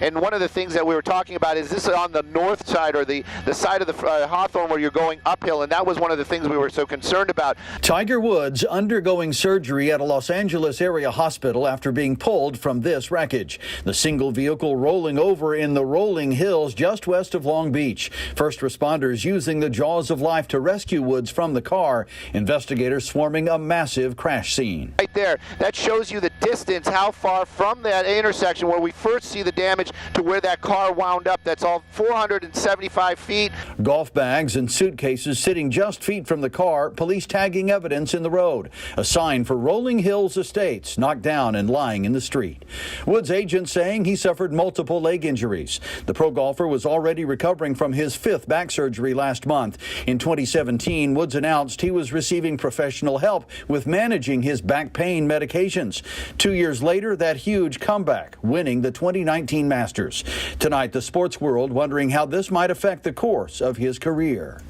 And one of the things that we were talking about is this on the north side, or the side of the Hawthorne where you're going uphill, and that was one of the things we were so concerned about. Tiger Woods undergoing surgery at a Los Angeles area hospital after being pulled from this wreckage. The single vehicle rolling over in the rolling hills just west of Long Beach. First responders using the jaws of life to rescue Woods from the car. Investigators swarming a massive crash scene. Right there, that shows you the distance, how far from that intersection where we first see the damage to where that car wound up. That's all 475 feet. Golf bags and suitcases sitting just feet from the car, police tagging evidence in the road. A sign for Rolling Hills Estates, knocked down and lying in the street. Woods' agent saying he suffered multiple leg injuries. The pro golfer was already recovering from his 5th back surgery last month. In 2017, Woods announced he was receiving professional help with managing his back pain medications. 2 years later, that huge comeback, winning the 2019 Masters. Tonight, the sports world wondering how this might affect the course of his career.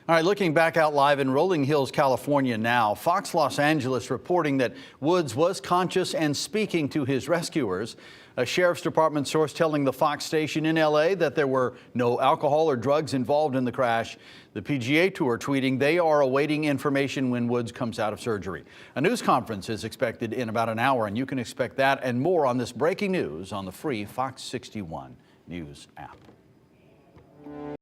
All right, looking back out live in Rolling Hills, California now, Fox Los Angeles reporting that Woods was conscious and speaking to his rescuers. A sheriff's department source telling the Fox station in L.A. that there were no alcohol or drugs involved in the crash. The PGA Tour tweeting they are awaiting information when Woods comes out of surgery. A news conference is expected in about an hour, and you can expect that and more on this breaking news on the free Fox 61 News app.